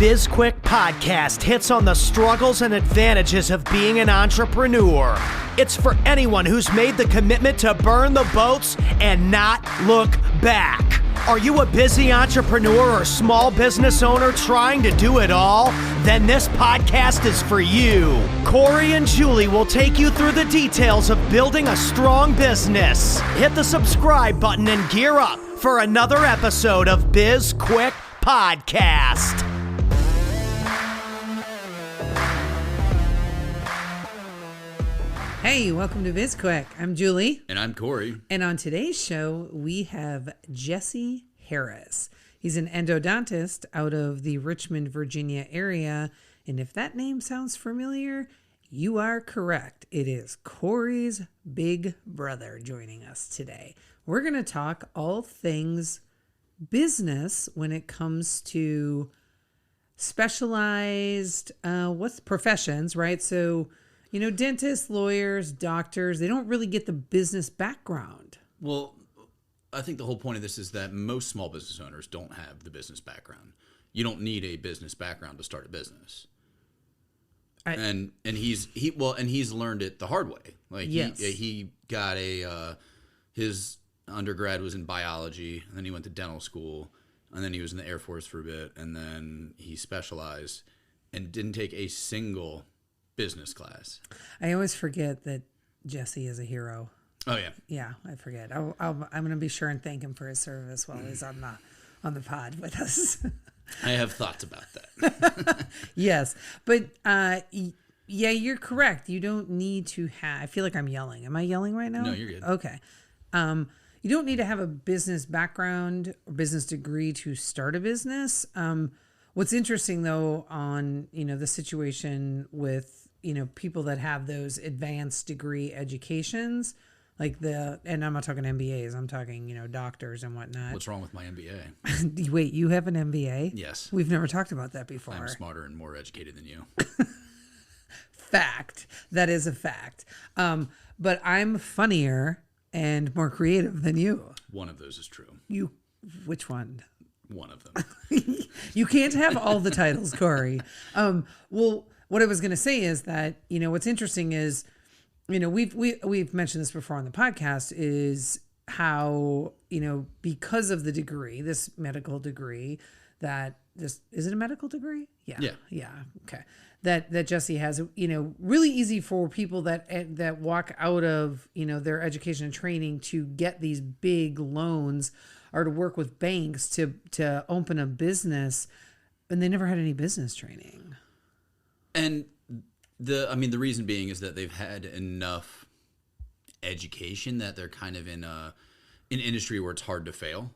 BizQuik podcast hits on the struggles and advantages of being an entrepreneur. It's for anyone who's made the commitment to burn the boats and not look back. Are you a busy entrepreneur or small business owner trying to do it all? Then this podcast is for you. Corey and Julie will take you through the details of building a strong business. Hit the subscribe button and gear up for another episode of BizQuik Podcast. Hey, welcome to BizQuik. I'm Julie. And I'm Corey. And on today's show, we have Traxler-Harris. He's an endodontist out of the Richmond, Virginia area. And if that name sounds familiar, you are correct. It is Corey's big brother joining us today. We're going to talk all things business when it comes to specialized professions, right? So, you know, dentists, lawyers, doctors, they don't really get the business background. Well, I think the whole point of this is that most small business owners don't have the business background. You don't need a business background to start a business. And he's learned it the hard way. Like yes. he got his undergrad was in biology, and then he went to dental school, and then he was in the Air Force for a bit, and then he specialized and didn't take a single business class. I always forget that Jesse is a hero. Oh yeah, yeah. I forget. I'm going to be sure and thank him for his service while he's on the pod with us. I have thoughts about that. Yes, but yeah, you're correct. You don't need to have. I feel like I'm yelling. Am I yelling right now? No, you're good. Okay. You don't need to have a business background or business degree to start a business. What's interesting though on the situation with people that have those advanced degree educations, and I'm not talking MBAs, I'm talking, doctors and whatnot. What's wrong with my MBA? Wait, you have an MBA? Yes. We've never talked about that before. I'm smarter and more educated than you. Fact. That is a fact. But I'm funnier and more creative than you. One of those is true. Which one? One of them. You can't have all the titles, Corey. Well, what I was going to say is that, what's interesting is, we've mentioned this before on the podcast, is how, because of the degree, this medical degree, is it a medical degree? Yeah. Okay. That Jesse has, really easy for people that walk out of, their education and training to get these big loans or to work with banks to open a business, and they never had any business training. And the reason being is that they've had enough education that they're kind of in an industry where it's hard to fail.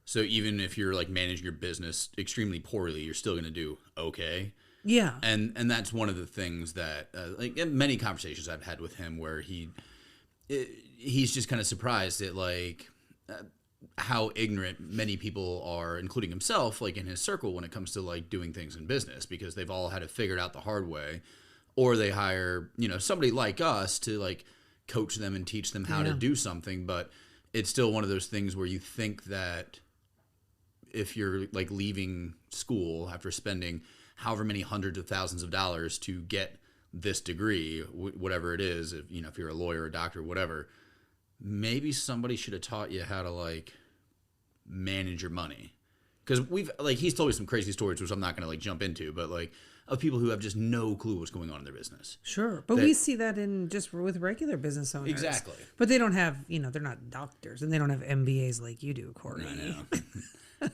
So even if you're managing your business extremely poorly, you're still going to do okay. Yeah. And that's one of the things that in many conversations I've had with him where he's just kind of surprised at how ignorant many people are, including himself, in his circle when it comes to doing things in business, because they've all had to figure it out the hard way, or they hire, somebody like us to coach them and teach them how to do something. But it's still one of those things where you think that if you're leaving school after spending however many hundreds of thousands of dollars to get this degree, whatever it is, if you're a lawyer, a doctor, whatever, maybe somebody should have taught you how to manage your money. Because he's told me some crazy stories, which I'm not going to jump into, but of people who have just no clue what's going on in their business. Sure. But we see that in just with regular business owners. Exactly. But they don't have, they're not doctors, and they don't have MBAs like you do, Corey. I know.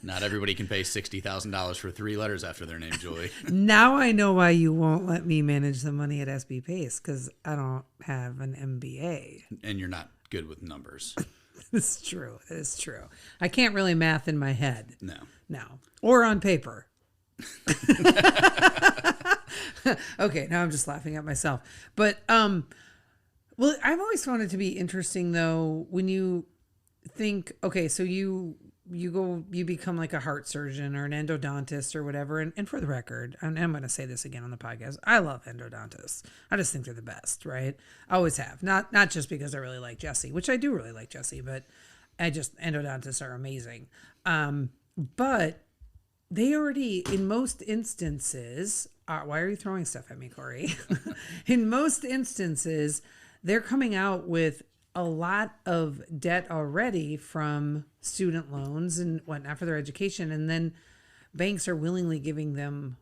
Not everybody can pay $60,000 for 3 letters after their name, Julie. Now I know why you won't let me manage the money at SB Pace, because I don't have an MBA. And you're not good with numbers. It's true. It's true. I can't really math in my head. No. Or on paper. Okay, now I'm just laughing at myself. But well, I've always found it to be interesting though when you think, okay, so you become a heart surgeon or an endodontist or whatever. And for the record, and I'm going to say this again on the podcast, I love endodontists. I just think they're the best, right? I always have. Not just because I really like Jesse, which I do really like Jesse, but endodontists are amazing. But they already, in most instances, why are you throwing stuff at me, Corey? In most instances, they're coming out with a lot of debt already from student loans and whatnot for their education. And then banks are willingly giving them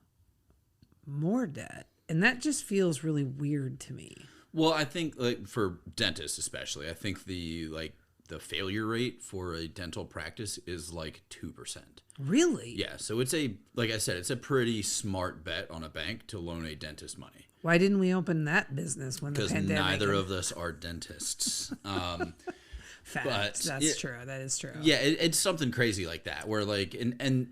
more debt. And that just feels really weird to me. Well, I think like for dentists especially, I think the failure rate for a dental practice is like 2%. Really? Yeah, so like I said, it's a pretty smart bet on a bank to loan a dentist money. Why didn't we open that business when the Because pandemic? neither of us are dentists. Fact. But That's true. That is true. Yeah, it's something crazy like that where like and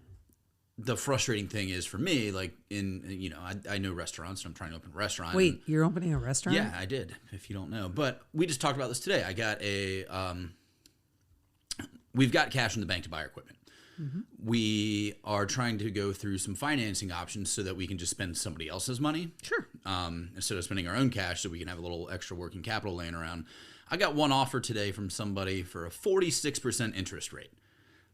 the frustrating thing is for me, like I know restaurants and I'm trying to open a restaurant. Wait, you're opening a restaurant? Yeah, I did, if you don't know. But we just talked about this today. I got we've got cash in the bank to buy our equipment. Mm-hmm. We are trying to go through some financing options so that we can just spend somebody else's money. Sure. Instead of spending our own cash so we can have a little extra working capital laying around. I got one offer today from somebody for a 46% interest rate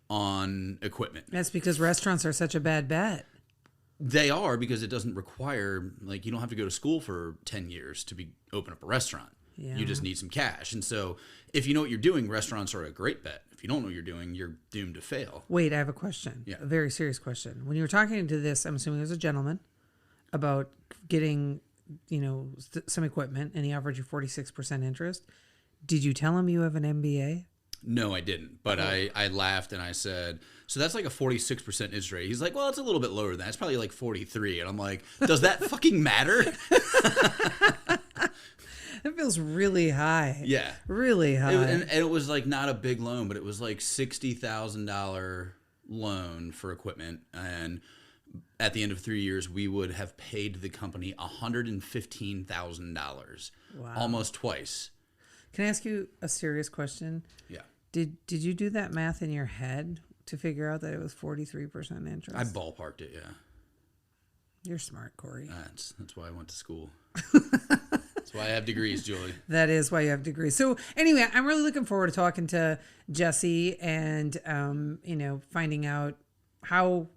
on equipment. That's because restaurants are such a bad bet. They are, because it doesn't require, like, you don't have to go to school for 10 years to open up a restaurant. Yeah. You just need some cash. And so if you know what you're doing, restaurants are a great bet. If you don't know what you're doing, you're doomed to fail. Wait, I have a question. Yeah. A very serious question. When you were talking to this, I'm assuming it was a gentleman, about getting, some equipment, and he offered you 46% interest. Did you tell him you have an MBA? No, I didn't. But I laughed and I said, so that's like a 46% interest rate. He's like, well, it's a little bit lower than that. It's probably like 43. And I'm like, does that fucking matter? That feels really high. Yeah. Really high. And it was like not a big loan, but it was like $60,000 loan for equipment. And at the end of 3 years, we would have paid the company $115,000. Wow. Almost twice. Can I ask you a serious question? Yeah. Did you do that math in your head to figure out that it was 43% interest? I ballparked it, yeah. You're smart, Corey. That's why I went to school. That's why I have degrees, Julie. That is why you have degrees. So anyway, I'm really looking forward to talking to Jesse and, finding out how,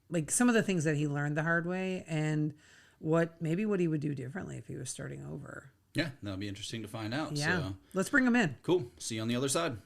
like, some of the things that he learned the hard way and what he would do differently if he was starting over. Yeah, that'll be interesting to find out. Yeah. So. Let's bring him in. Cool. See you on the other side.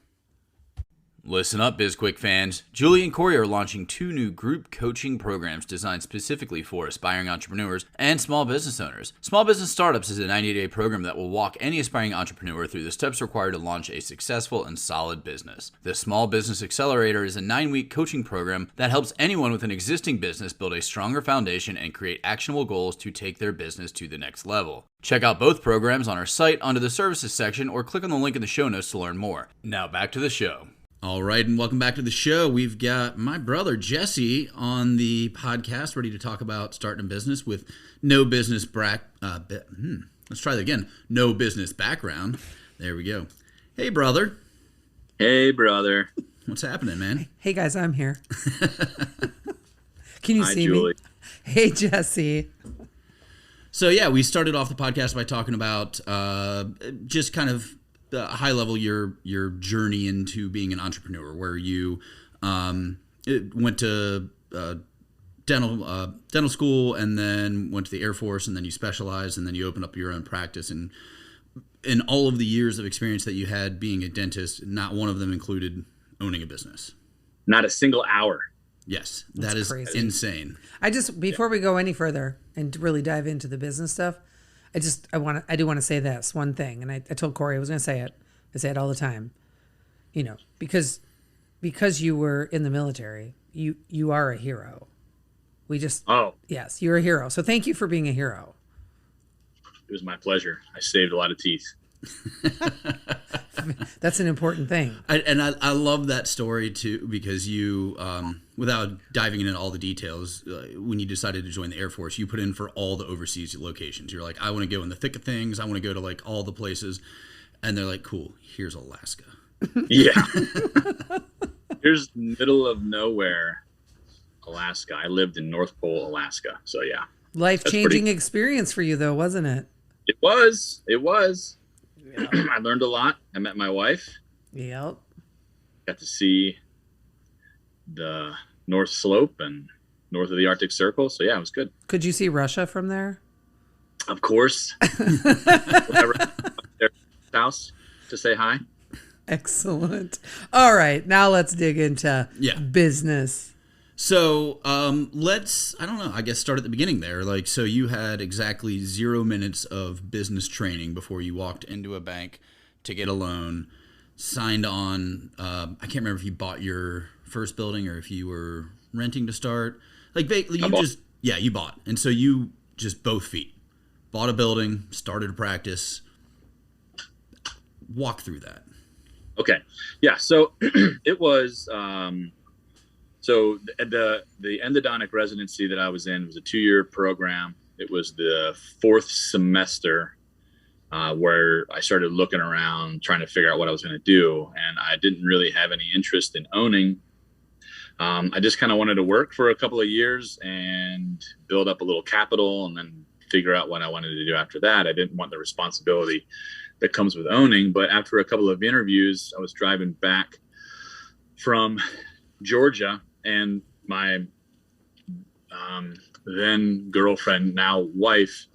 Listen up, BizQuik fans. Julie and Corey are launching 2 new group coaching programs designed specifically for aspiring entrepreneurs and small business owners. Small Business Startups is a 90-day program that will walk any aspiring entrepreneur through the steps required to launch a successful and solid business. The Small Business Accelerator is a 9-week coaching program that helps anyone with an existing business build a stronger foundation and create actionable goals to take their business to the next level. Check out both programs on our site under the services section or click on the link in the show notes to learn more. Now back to the show. All right, and welcome back to the show. We've got my brother Jesse on the podcast, ready to talk about starting a business with no business let's try that again. No business background. There we go. Hey, brother. Hey, brother. What's happening, man? Hey, guys, I'm here. Can you Hi, see Julie. me? Hey, Jesse. So, yeah, we started off the podcast by talking about just kind of high level your journey into being an entrepreneur, where you went to dental school and then went to the Air Force, and then you specialized, and then you opened up your own practice. And in all of the years of experience that you had being a dentist, not one of them included owning a business. Not a single hour. Yes, That's that is crazy. insane. Before we go any further and to really dive into the business stuff, I do want to say this one thing, and I told Corey I was going to say it. I say it all the time, because you were in the military, you are a hero. Yes, you're a hero. So thank you for being a hero. It was my pleasure. I saved a lot of teeth. That's an important thing. I love that story too, because you, without diving into all the details, when you decided to join the Air Force, you put in for all the overseas locations. You're like, I want to go in the thick of things. I want to go to like all the places. And they're like, cool, here's Alaska. Yeah. Here's middle of nowhere, Alaska. I lived in North Pole, Alaska. So yeah. Life-changing experience for you though, wasn't it? It was. Yeah. I learned a lot. I met my wife. Yep. Got to see the North Slope and north of the Arctic Circle. So yeah, it was good. Could you see Russia from there? Of course. Whenever their house to say hi. Excellent. All right, now let's dig into business. So I don't know, I guess start at the beginning there. Like, so you had exactly 0 minutes of business training before you walked into a bank to get a loan, signed on. I can't remember if you bought your first building or if you were renting to start. Like, you bought. And so you just both feet bought a building, started a practice. Walk through that. Okay. Yeah. So it was, so the endodontic residency that I was in was a 2-year program. It was the 4th semester where I started looking around, trying to figure out what I was going to do. And I didn't really have any interest in owning. I just kind of wanted to work for a couple of years and build up a little capital and then figure out what I wanted to do after that. I didn't want the responsibility that comes with owning. But after a couple of interviews, I was driving back from Georgia, and my then girlfriend, now wife,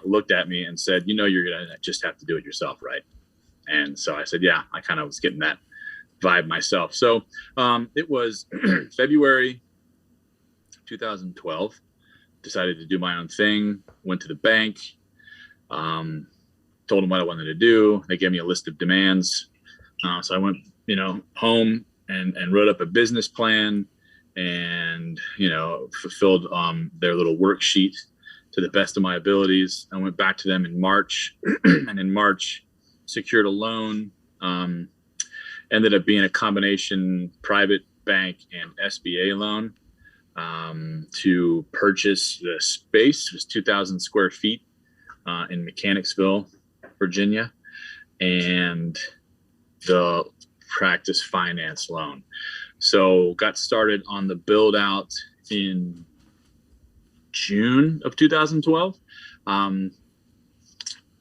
looked at me and said, you're going to just have to do it yourself, right? And so I said, yeah, I kind of was getting that vibe myself. So it was February 2012, decided to do my own thing, went to the bank, told them what I wanted to do. They gave me a list of demands. So I went, home and wrote up a business plan and, fulfilled their little worksheet to the best of my abilities. I went back to them in March and in March secured a loan, ended up being a combination private bank and SBA loan to purchase the space. It was 2,000 square feet in Mechanicsville, Virginia, and the practice finance loan. So got started on the build out in June of 2012.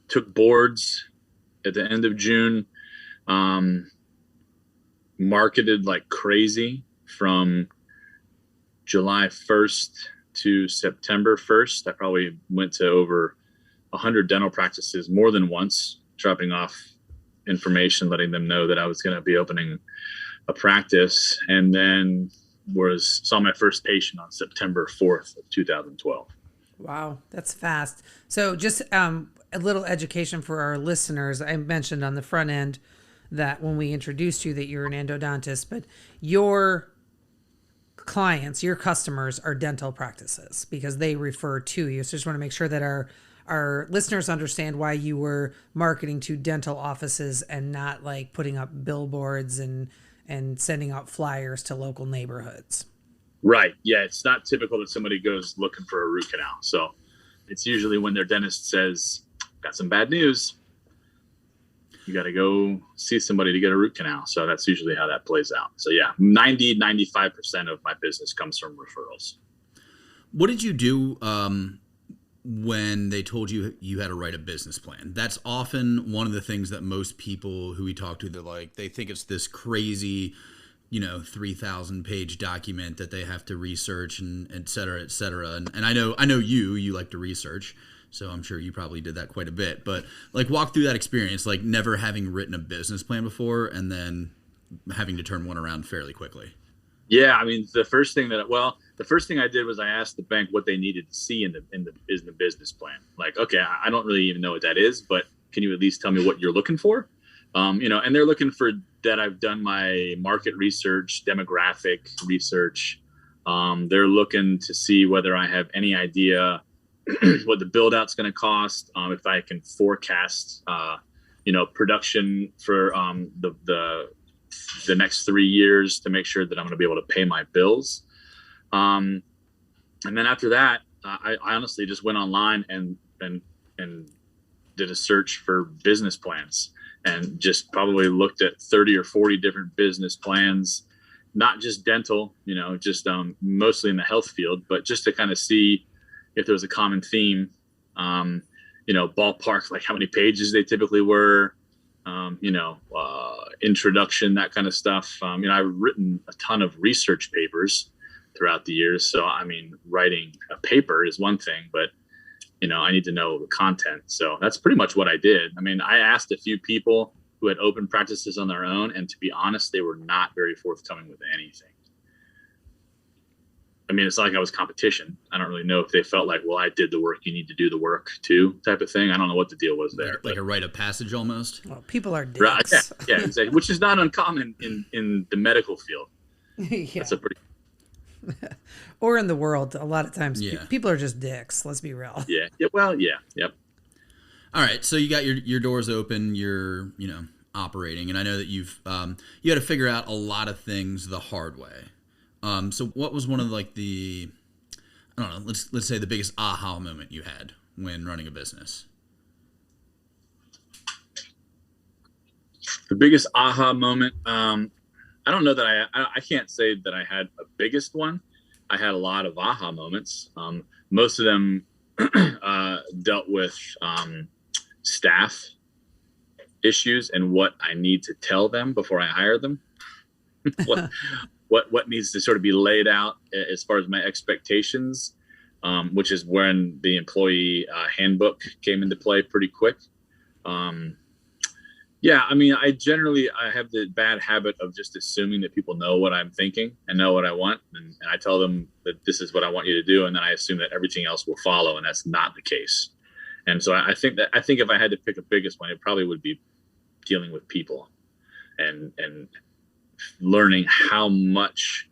Took boards at the end of June, marketed like crazy from July 1st to September 1st. I probably went to over 100 dental practices more than once, dropping off information, letting them know that I was going to be opening a practice, and then saw my first patient on September 4th of 2012. Wow, that's fast. So just a little education for our listeners. I mentioned on the front end that when we introduced you that you're an endodontist, but your clients, your customers are dental practices because they refer to you. So just want to make sure that our listeners understand why you were marketing to dental offices and not like putting up billboards and sending out flyers to local neighborhoods. Right. Yeah. It's not typical that somebody goes looking for a root canal. So it's usually when their dentist says, got some bad news, you got to go see somebody to get a root canal. So that's usually how that plays out. So yeah, 95% of my business comes from referrals. What did you do when they told you you had to write a business plan? That's often one of the things that most people who we talk to, they think it's this crazy, 3,000 page document that they have to research and et cetera, et cetera. And I know you like to research, so I'm sure you probably did that quite a bit, but like walk through that experience, like never having written a business plan before and then having to turn one around fairly quickly. Yeah. I mean, the first thing I did was I asked the bank what they needed to see in the business plan. Like, okay, I don't really even know what that is, but can you at least tell me what you're looking for? And they're looking for that I've done my market research, demographic research. They're looking to see whether I have any idea what the build out's going to cost. If I can forecast, production for the next 3 years to make sure that I'm going to be able to pay my bills. And then after that, I honestly just went online and did a search for business plans and just probably looked at 30 or 40 different business plans, not just dental, just mostly in the health field, but just to kind of see if there was a common theme, ballpark, like how many pages they typically were, introduction, that kind of stuff. I've written a ton of research papers, throughout the years. So, I mean, writing a paper is one thing, but I need to know the content. So that's pretty much what I did. I mean, I asked a few people who had open practices on their own, and to be honest, they were not very forthcoming with anything. I mean, it's not like I was competition. I don't really know if they felt like, well, I did the work, you need to do the work too, type of thing. I don't know what the deal was there. Like a rite of passage almost. Well, people are dicks. Right, yeah, exactly. Which is not uncommon in the medical field. Yeah. That's a pretty Or in the world, a lot of times Yeah. people are just dicks. Let's be real. yeah. Well, yeah, yep. All right, so you got your doors open, you're operating, and I know that you had to figure out a lot of things the hard way. So what was one of the I don't know, let's say the biggest aha moment you had when running a business? The biggest aha moment. I don't know that I can't say that I had a biggest one. I had a lot of aha moments. Most of them dealt with staff issues and what I need to tell them before I hire them. what needs to sort of be laid out as far as my expectations, which is when the employee handbook came into play pretty quick. Yeah, I mean, I have the bad habit of just assuming that people know what I'm thinking and know what I want. And I tell them that this is what I want you to do. And then I assume that everything else will follow. And that's not the case. And so I think if I had to pick a biggest one, it probably would be dealing with people and learning how much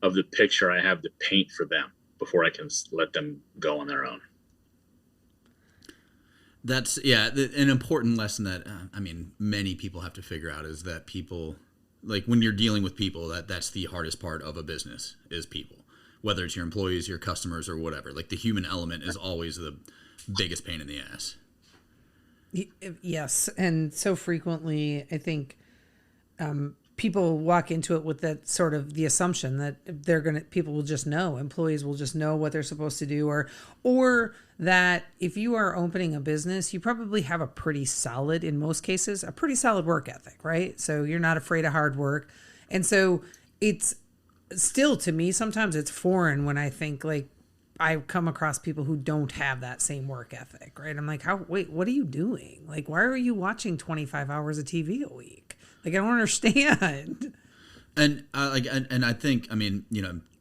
of the picture I have to paint for them before I can let them go on their own. That's an important lesson that many people have to figure out is that people, like when you're dealing with people, that's the hardest part of a business is people, whether it's your employees, your customers, or whatever. Like the human element is always the biggest pain in the ass. Yes, and so frequently I think people walk into it with that sort of the assumption that people will just know, employees will just know what they're supposed to do, or that if you are opening a business, you probably have in most cases, a pretty solid work ethic, right? So you're not afraid of hard work. And so it's still, to me, sometimes it's foreign when I think like I come across people who don't have that same work ethic, right? I'm like, wait, what are you doing? Like, why are you watching 25 hours of TV a week? Like, I don't understand. And I think,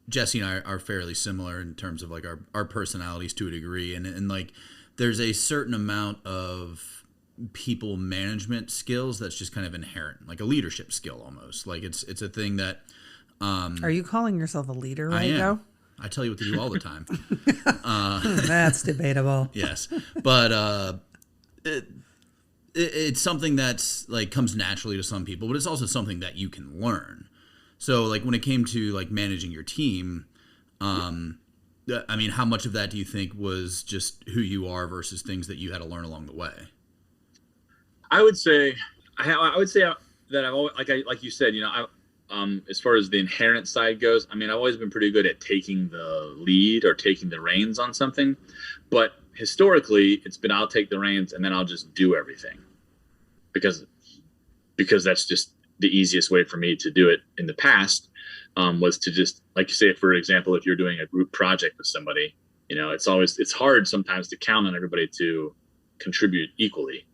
Jesse and I are fairly similar in terms of like our personalities to a degree. And like, there's a certain amount of people management skills that's just kind of inherent, like a leadership skill almost. Like it's a thing that. Are you calling yourself a leader right I am. now? I tell you what to do all the time. That's debatable. Yes. But it's something that's like comes naturally to some people, but it's also something that you can learn. So like when it came to like managing your team, how much of that do you think was just who you are versus things that you had to learn along the way? I would say that I've always, like you said, as far as the inherent side goes, I've always been pretty good at taking the lead or taking the reins on something, but historically it's been, I'll take the reins and then I'll just do everything because that's just the easiest way for me to do it in the past, was to just, like you say, for example, if you're doing a group project with somebody, it's hard sometimes to count on everybody to contribute equally.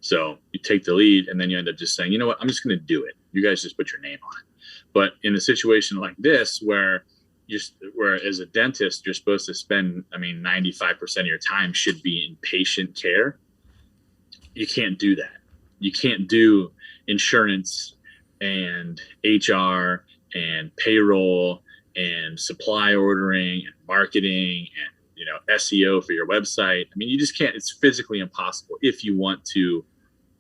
So you take the lead and then you end up just saying, you know what, I'm just going to do it. You guys just put your name on it. But in a situation like this, where as a dentist, you're supposed to spend, 95% of your time should be in patient care. You can't do that. You can't do insurance and HR and payroll and supply ordering and marketing and, SEO for your website. You just can't. It's physically impossible if you want to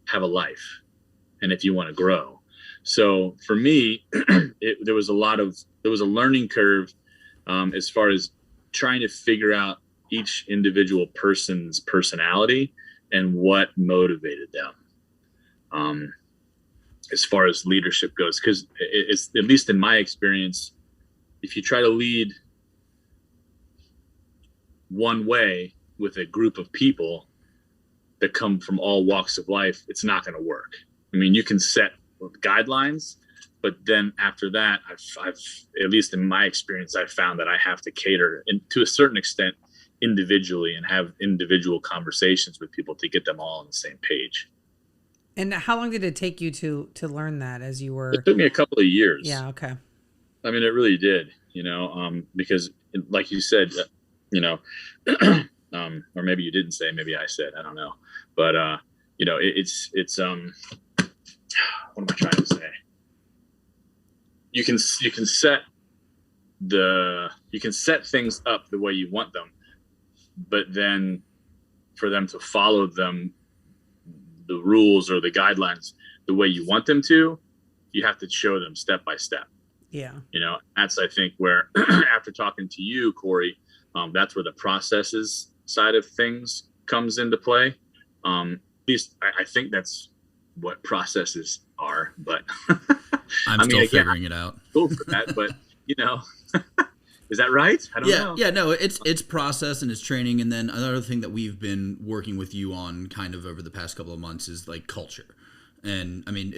have a life and if you want to grow. So for me, there was a learning curve as far as trying to figure out each individual person's personality and what motivated them. As far as leadership goes, because it's, at least in my experience, if you try to lead one way with a group of people that come from all walks of life, it's not going to work. You can set guidelines, But then after that, I've at least in my experience, I've found that I have to cater to a certain extent individually and have individual conversations with people to get them all on the same page. And how long did it take you to learn that as you were? It took me a couple of years. Yeah. Okay. I mean, it really did, because like you said, or maybe you didn't say, maybe I said, I don't know. But, it's what am I trying to say? You can set things up the way you want them, but then for them to follow them, the rules or the guidelines, the way you want them to, you have to show them step by step. Yeah. That's, I think, where after talking to you, Corey, that's where the processes side of things comes into play. At least I think that's what processes are, but I'm still figuring it out. Go for that, but is that right? I don't know. Yeah, no, it's process and it's training. And then another thing that we've been working with you on kind of over the past couple of months is like culture. And I mean,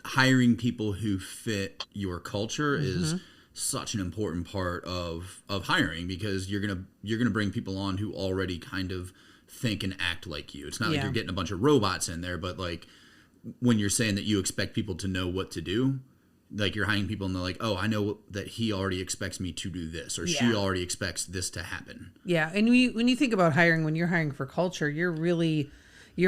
hiring people who fit your culture is such an important part of hiring, because you're gonna bring people on who already kind of think and act like you. It's not like you're getting a bunch of robots in there, but like when you're saying that you expect people to know what to do, like you're hiring people and they're like, oh, I know that he already expects me to do this, or she already expects this to happen. Yeah. And when you think about hiring, when you're hiring for culture, you're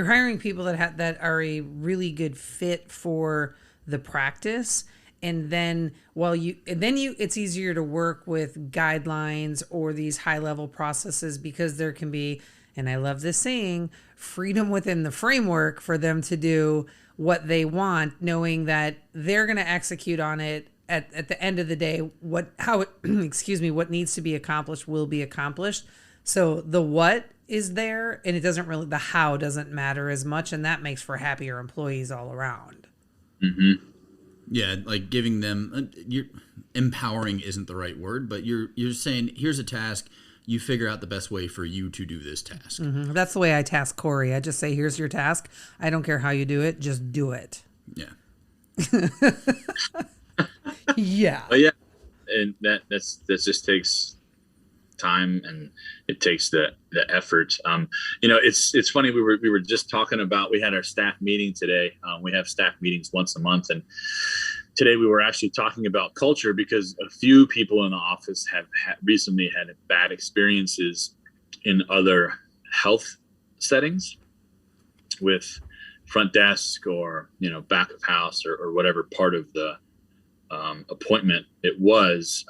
hiring people that are a really good fit for the practice. And then it's easier to work with guidelines or these high level processes, because there can be, and I love this saying, freedom within the framework for them to do what they want, knowing that they're going to execute on it at the end of the day. What needs to be accomplished will be accomplished. So the what is there, and the how doesn't matter as much, and that makes for happier employees all around. Mm-hmm. Yeah, like giving them, empowering isn't the right word, but you're saying, here's a task, you figure out the best way for you to do this task. Mm-hmm. That's the way I task Corey. I just say, here's your task. I don't care how you do it, just do it. Yeah. Yeah. But yeah, and that just takes time, and it takes the effort. It's funny, we were just talking about, we had our staff meeting today. We have staff meetings once a month, and today we were actually talking about culture, because a few people in the office have recently had bad experiences in other health settings with front desk or back of house or whatever part of the appointment it was.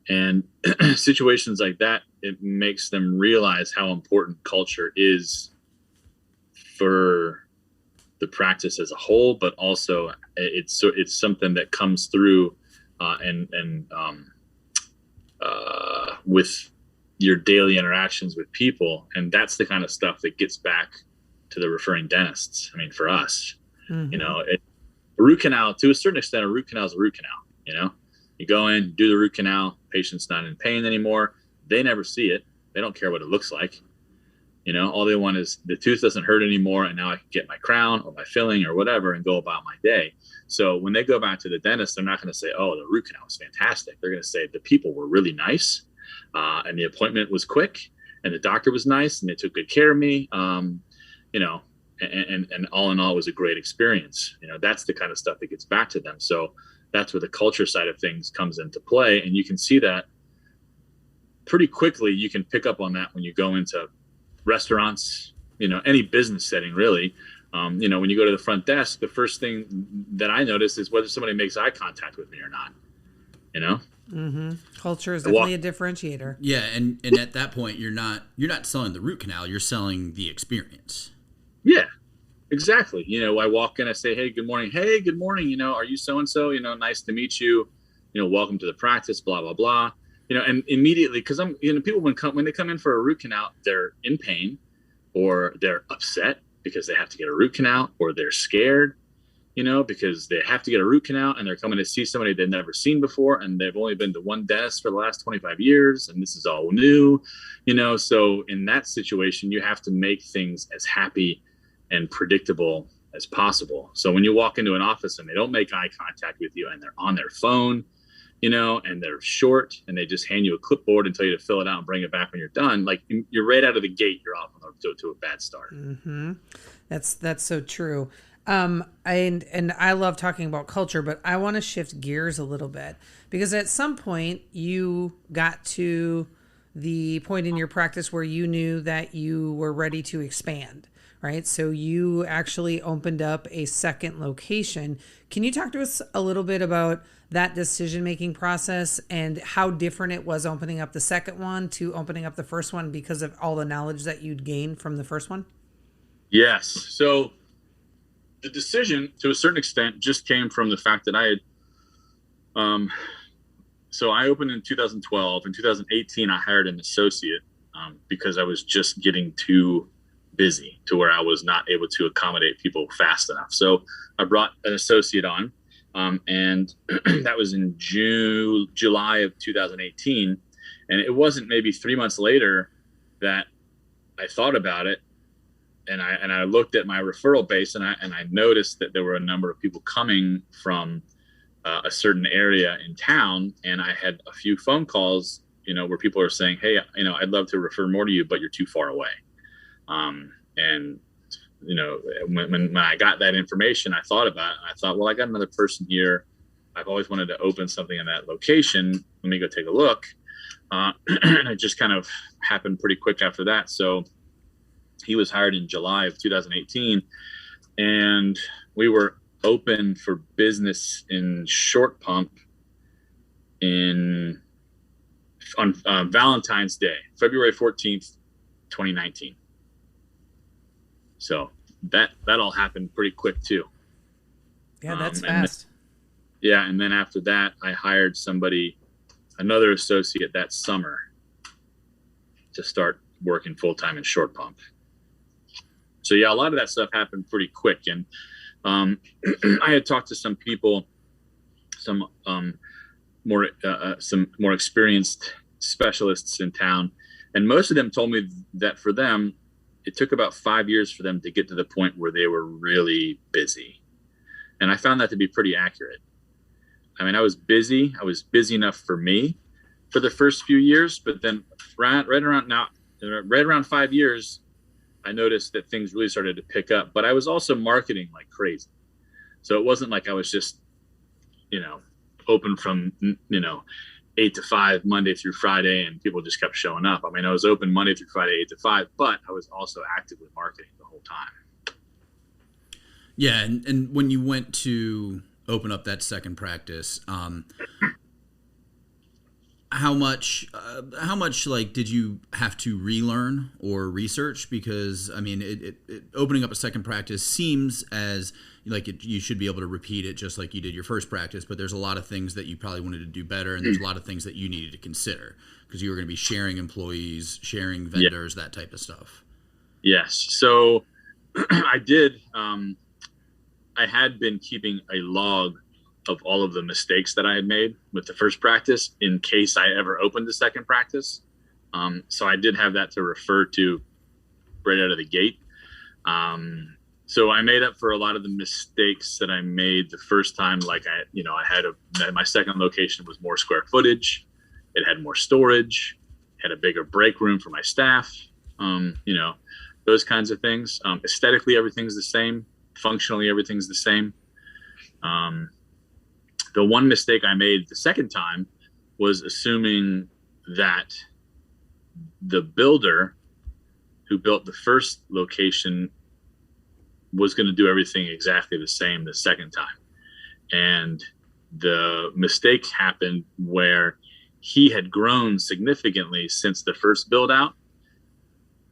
And situations like that, it makes them realize how important culture is for the practice as a whole, but also it's something that comes through with your daily interactions with people. And that's the kind of stuff that gets back to the referring dentists. I mean, for us, a root canal, to a certain extent, a root canal is a root canal. You go in, do the root canal, patient's not in pain anymore. They never see it. They don't care what it looks like. All they want is the tooth doesn't hurt anymore, and now I can get my crown or my filling or whatever and go about my day. So when they go back to the dentist, they're not going to say, oh, the root canal was fantastic. They're going to say the people were really nice, and the appointment was quick, and the doctor was nice, and they took good care of me, and all in all, it was a great experience. That's the kind of stuff that gets back to them. So that's where the culture side of things comes into play, and you can see that pretty quickly. You can pick up on that when you go into restaurants, any business setting, really. When you go to the front desk, the first thing that I notice is whether somebody makes eye contact with me or not. Culture is definitely a differentiator. Yeah, and at that point, you're not selling the root canal, you're selling the experience. Yeah, exactly. I walk in, I say, hey, good morning. Hey, good morning. Are you so and so? Nice to meet you. Welcome to the practice. Blah blah blah. And immediately, because people when they come in for a root canal, they're in pain, or they're upset because they have to get a root canal, or they're scared, because they have to get a root canal, and they're coming to see somebody they've never seen before, and they've only been to one dentist for the last 25 years, and this is all new, So in that situation, you have to make things as happy and predictable as possible. So when you walk into an office and they don't make eye contact with you and they're on their phone, and they're short and they just hand you a clipboard and tell you to fill it out and bring it back when you're done, like you're right out of the gate, you're off to a bad start. Mm-hmm. That's so true. And I love talking about culture, but I want to shift gears a little bit, because at some point you got to the point in your practice where you knew that you were ready to expand, right? So you actually opened up a second location. Can you talk to us a little bit about that decision-making process and how different it was opening up the second one to opening up the first one because of all the knowledge that you'd gained from the first one? Yes. So the decision, to a certain extent, just came from the fact that I had, so I opened in 2012. In 2018, I hired an associate because I was just getting too busy to where I was not able to accommodate people fast enough. So I brought an associate on, and that was in July of 2018. And it wasn't maybe 3 months later that I thought about it. And I looked at my referral base, and I noticed that there were a number of people coming from a certain area in town. And I had a few phone calls, where people are saying, hey, I'd love to refer more to you, but you're too far away. And when I got that information, I thought about it. And I thought, well, I got another person here. I've always wanted to open something in that location. Let me go take a look. And it just kind of happened pretty quick after that. So he was hired in July of 2018, and we were open for business in Short Pump on Valentine's Day, February 14th, 2019. So that all happened pretty quick too. Yeah, that's fast. And then after that, I hired another associate that summer to start working full-time in Short Pump. So yeah, a lot of that stuff happened pretty quick. And I had talked to some people, some more experienced specialists in town, and most of them told me that for them, it took about 5 years for them to get to the point where they were really busy. And I found that to be pretty accurate. I mean, I was busy enough for me for the first few years, but then right around 5 years, I noticed that things really started to pick up. But I was also marketing like crazy. So it wasn't like I was just, open from, 8 to 5, Monday through Friday, and people just kept showing up. I mean, I was open Monday through Friday, 8 to 5, but I was also actively marketing the whole time. Yeah. And when you went to open up that second practice, how much like did you have to relearn or research? Because I mean, it opening up a second practice seems as like you should be able to repeat it just like you did your first practice, but there's a lot of things that you probably wanted to do better, and there's a lot of things that you needed to consider because you were going to be sharing employees, sharing vendors, that type of stuff. Yes. So I did. I had been keeping a log of all of the mistakes that I had made with the first practice in case I ever opened the second practice. So I did have that to refer to right out of the gate. So I made up for a lot of the mistakes that I made the first time. Like my second location was more square footage. It had more storage, had a bigger break room for my staff. Those kinds of things. Aesthetically, everything's the same. Functionally, everything's the same. The one mistake I made the second time was assuming that the builder who built the first location was going to do everything exactly the same the second time. And the mistake happened where he had grown significantly since the first build out,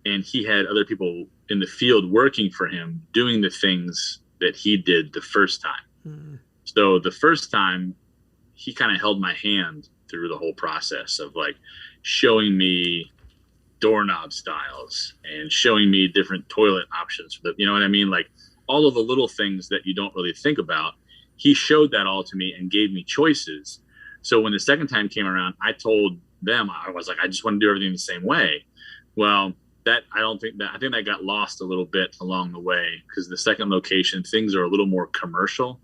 and he had other people in the field working for him doing the things that he did the first time. Mm. So the first time he kind of held my hand through the whole process of like showing me doorknob styles and showing me different toilet options for you know what I mean? Like all of the little things that you don't really think about. He showed that all to me and gave me choices. So when the second time came around, I told them, I was like, I just want to do everything the same way. Well, I think that got lost a little bit along the way, because the second location, things are a little more commercial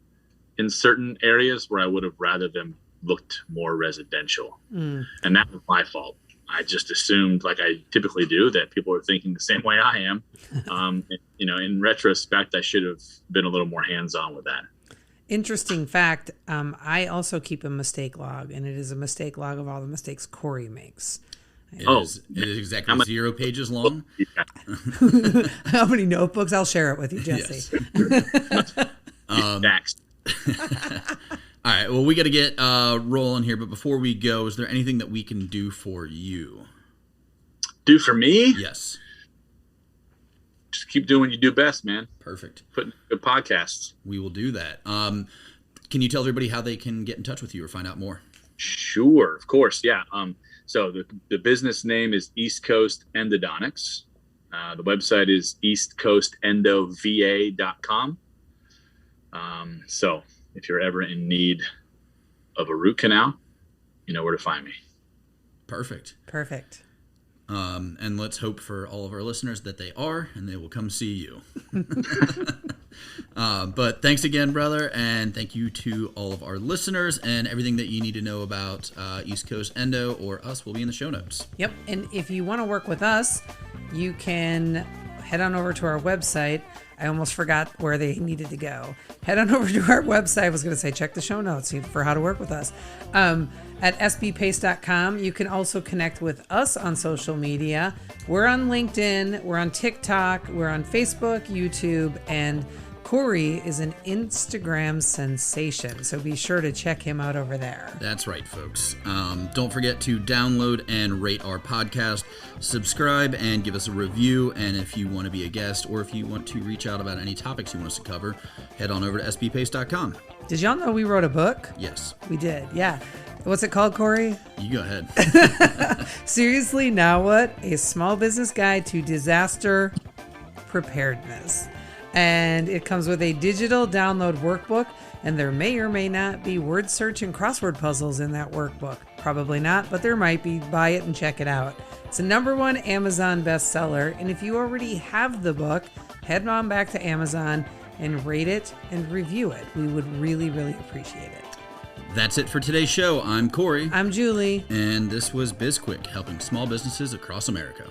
in certain areas where I would have rather them looked more residential. And that was my fault. I just assumed, like I typically do, that people are thinking the same way I am. In retrospect, I should have been a little more hands-on with that. Interesting fact, I also keep a mistake log, and it is a mistake log of all the mistakes Corey makes. It is exactly 0 pages long. How many notebooks? I'll share it with you, Jesse. Yes. All right, well, we got to get rolling here, but before we go, is there anything that we can do for you? Do for me? Yes. Just keep doing what you do best, man. Perfect. Putting good podcasts. We will do that. Can you tell everybody how they can get in touch with you or find out more? Sure, of course, yeah. So the business name is East Coast Endodontics. The website is eastcoastendova.com. So if you're ever in need of a root canal, you know where to find me. Perfect. And let's hope for all of our listeners that they are, and they will come see you. But thanks again, brother, and thank you to all of our listeners, and everything that you need to know about East Coast Endo or us will be in the show notes. Yep, and if you want to work with us, you can head on over to our website. I almost forgot where they needed to go. Head on over to our website. I was going to say, check the show notes for how to work with us. At sbpace.com. You can also connect with us on social media. We're on LinkedIn, we're on TikTok, we're on Facebook, YouTube, and Corey is an Instagram sensation, so be sure to check him out over there. That's right, folks. Don't forget to download and rate our podcast, subscribe, and give us a review. And if you want to be a guest or if you want to reach out about any topics you want us to cover, head on over to sbpace.com. Did y'all know we wrote a book? Yes. We did, yeah. What's it called, Corey? You go ahead. Seriously, Now What? A Small Business Guide to Disaster Preparedness. And it comes with a digital download workbook, and there may or may not be word search and crossword puzzles in that workbook. Probably not, but there might be. Buy it and check it out. It's a #1 Amazon bestseller, and if you already have the book, head on back to Amazon and rate it and review it. We would really, really appreciate it. That's it for today's show. I'm Corey. I'm Julie. And this was BizQuik, helping small businesses across America.